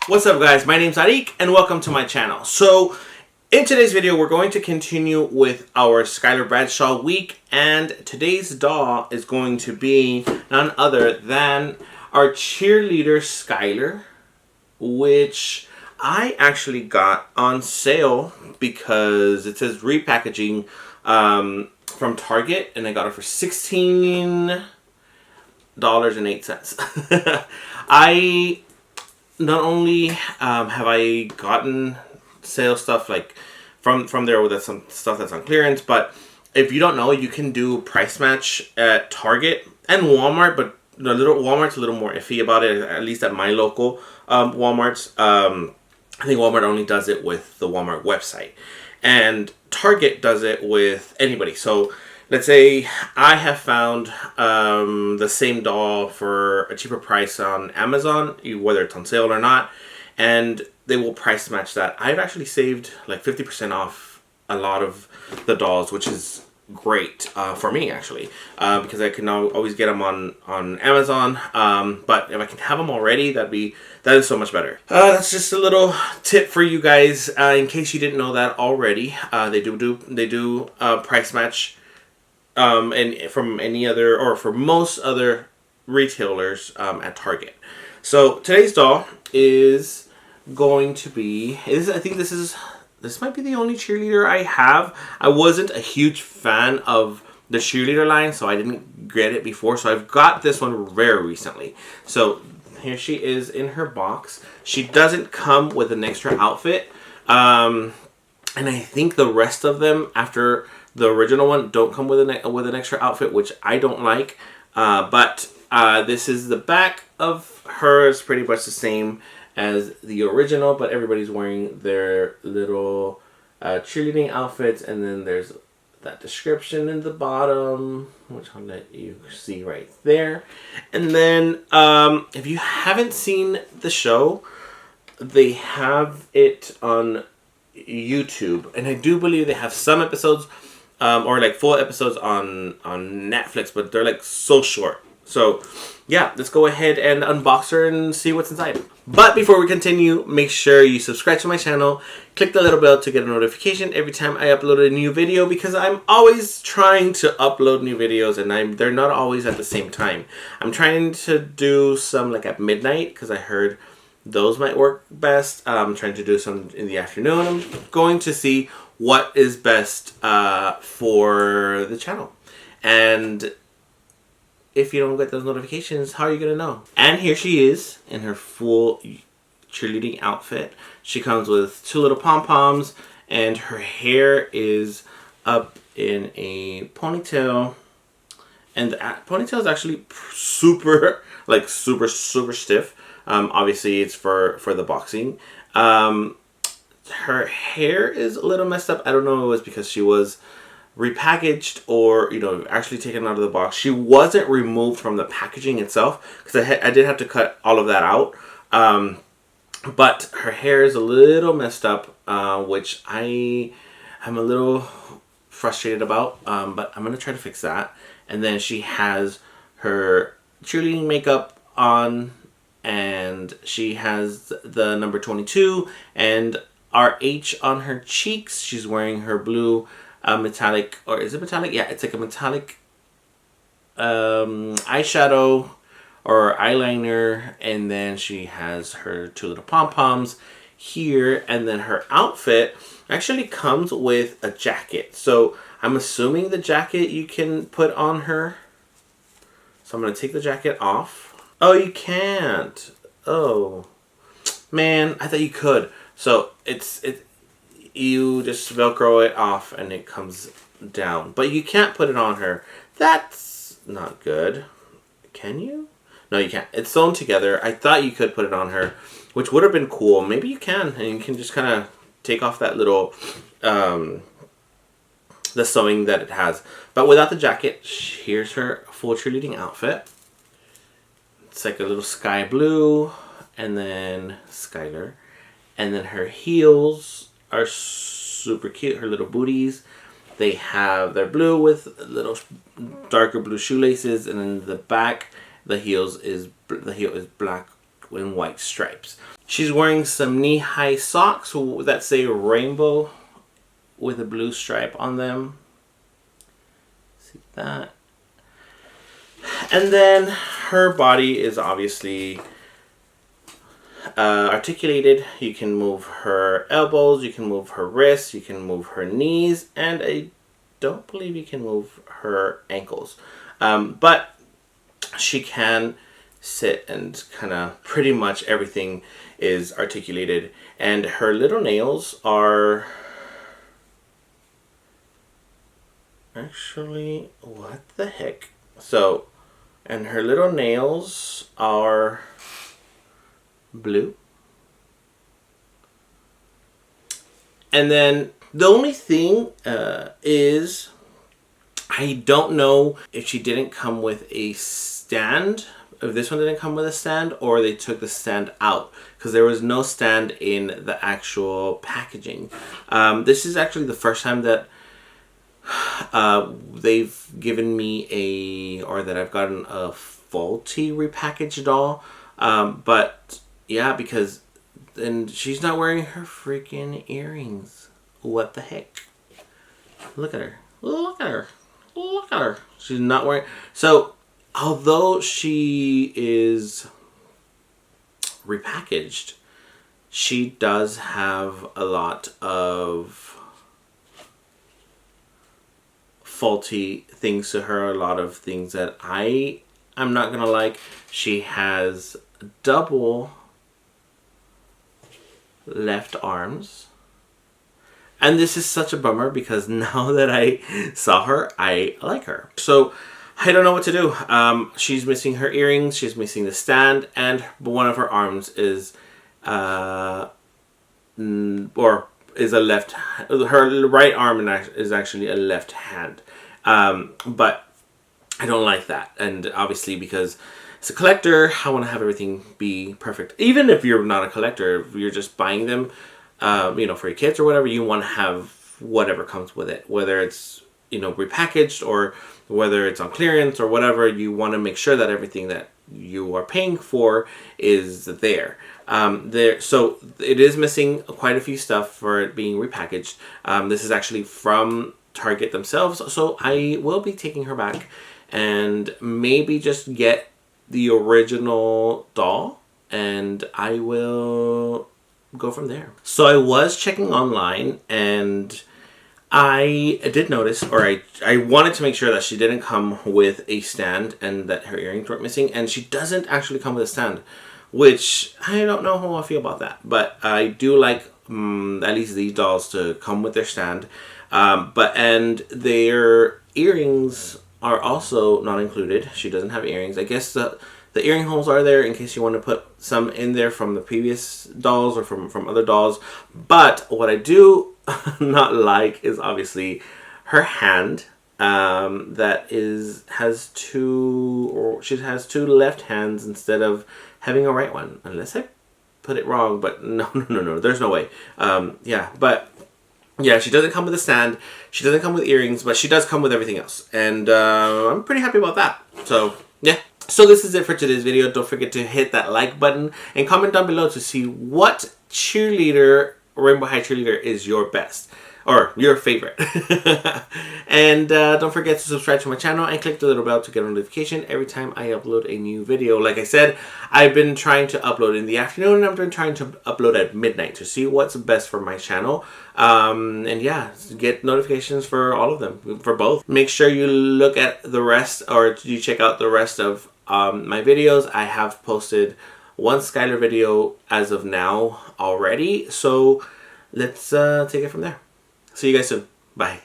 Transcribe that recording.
What's up guys, my name's Arik and welcome to my channel. So in today's video we're going to continue with our Skyler Bradshaw week, and today's doll is going to be none other than our cheerleader Skyler, which I actually got on sale because it says repackaging from Target, and I got it for $16.08. I not only have I gotten sale stuff like from there with some stuff that's on clearance, but if you don't know, you can do price match at Target and Walmart, but Walmart's a little more iffy about it, at least at my local Walmarts. I think Walmart only does it with the Walmart website, and Target does it with anybody. So let's say I have found the same doll for a cheaper price on Amazon, whether it's on sale or not, and they will price match that. I've actually saved like 50% off a lot of the dolls, which is great for me actually, because I can now always get them on Amazon. But if I can have them already, that is so much better. That's just a little tip for you guys in case you didn't know that already. They do price match. And from any other, or for most other retailers at Target. So today's doll is going to be, I think this might be the only cheerleader I have. I wasn't a huge fan of the cheerleader line, so I didn't get it before. So I've got this one very recently. So here she is in her box. She doesn't come with an extra outfit. And I think the rest of them, after the original one, don't come with an extra outfit, which I don't like. But this is the back of hers, pretty much the same as the original, but everybody's wearing their little cheerleading outfits, and then there's that description in the bottom, which I'll let you see right there. And then if you haven't seen the show, they have it on YouTube, and I do believe they have some episodes or like full episodes on Netflix, but they're like so short. So yeah, let's go ahead and unbox her and see what's inside. But before we continue, make sure you subscribe to my channel, click the little bell to get a notification every time I upload a new video, because I'm always trying to upload new videos, and they're not always at the same time. I'm trying to do some like at midnight, because I heard those might work best. I'm trying to do some in the afternoon. I'm going to see what is best for the channel. And if you don't get those notifications, how are you going to know? And here she is in her full cheerleading outfit. She comes with two little pom-poms, and her hair is up in a ponytail. And the ponytail is actually super stiff. Obviously, it's for the boxing. Her hair is a little messed up. I don't know if it was because she was repackaged or, actually taken out of the box. She wasn't removed from the packaging itself, because I did have to cut all of that out. But her hair is a little messed up, which I am a little frustrated about. But I'm going to try to fix that. And then she has her cheerleading makeup on, and she has the number 22 and our H on her cheeks. She's wearing her blue metallic, or is it metallic? Yeah, it's like a metallic eyeshadow or eyeliner, and then she has her two little pom-poms here, and then her outfit actually comes with a jacket. So I'm assuming the jacket you can put on her. So I'm going to take the jacket off. Oh, you can't. Oh, man, I thought you could. So you just Velcro it off and it comes down. But you can't put it on her. That's not good. Can you? No, you can't. It's sewn together. I thought you could put it on her, which would have been cool. Maybe you can. And you can just kind of take off that little, the sewing that it has. But without the jacket, here's her full cheerleading outfit. It's like a little sky blue, and then Skyler. And then her heels are super cute. Her little booties. They're blue with little darker blue shoelaces, and then the back, the heel is black and white stripes. She's wearing some knee-high socks that say rainbow with a blue stripe on them. See that? And then her body is obviously articulated. You can move her elbows, you can move her wrists, you can move her knees, and I don't believe you can move her ankles. But she can sit, and kind of pretty much everything is articulated. And her little nails are actually, what the heck? So, and her little nails are blue. And then the only thing is, I don't know if she didn't come with a stand, if this one didn't come with a stand, or they took the stand out, because there was no stand in the actual packaging. This is actually the first time that they've given me or that I've gotten a faulty repackaged doll. But yeah, because then she's not wearing her freaking earrings. What the heck? Look at her. Look at her. Look at her. She's not wearing... So, although she is repackaged, she does have a lot of faulty things to her. A lot of things that I'm not gonna like. She has double left arms. And this is such a bummer, because now that I saw her, I like her. So I don't know what to do. She's missing her earrings, she's missing the stand, and one of her arms is or is a left. Her right arm is actually a left hand. But I don't like that. And obviously, because as a collector, I want to have everything be perfect. Even if you're not a collector, if you're just buying them, you know, for your kids or whatever, you want to have whatever comes with it. Whether it's, you know, repackaged or whether it's on clearance or whatever, you want to make sure that everything that you are paying for is there. So it is missing quite a few stuff for it being repackaged. This is actually from Target themselves, so I will be taking her back and maybe just get the original doll, and I will go from there. So I was checking online, and I did notice, or I wanted to make sure that she didn't come with a stand and that her earrings weren't missing, and she doesn't actually come with a stand, which I don't know how I feel about that. But I do like at least these dolls to come with their stand. And their earrings are also not included. She doesn't have earrings. I guess the earring holes are there in case you want to put some in there from the previous dolls or from other dolls. But what I do not like is obviously her hand. She has two left hands instead of having a right one, unless I put it wrong. But no, there's no way. Yeah, she doesn't come with a stand, she doesn't come with earrings, but she does come with everything else, and I'm pretty happy about that. So yeah, so this is it for today's video. Don't forget to hit that like button and comment down below to see what cheerleader, Rainbow High cheerleader, is your best or your favorite. And don't forget to subscribe to my channel and click the little bell to get a notification every time I upload a new video. Like I said, I've been trying to upload in the afternoon, and I've been trying to upload at midnight to see what's best for my channel. And yeah, get notifications for all of them, for both. Make sure you look at the rest, or you check out the rest of my videos. I have posted one Skyler video as of now already, so let's take it from there. See you guys soon. Bye.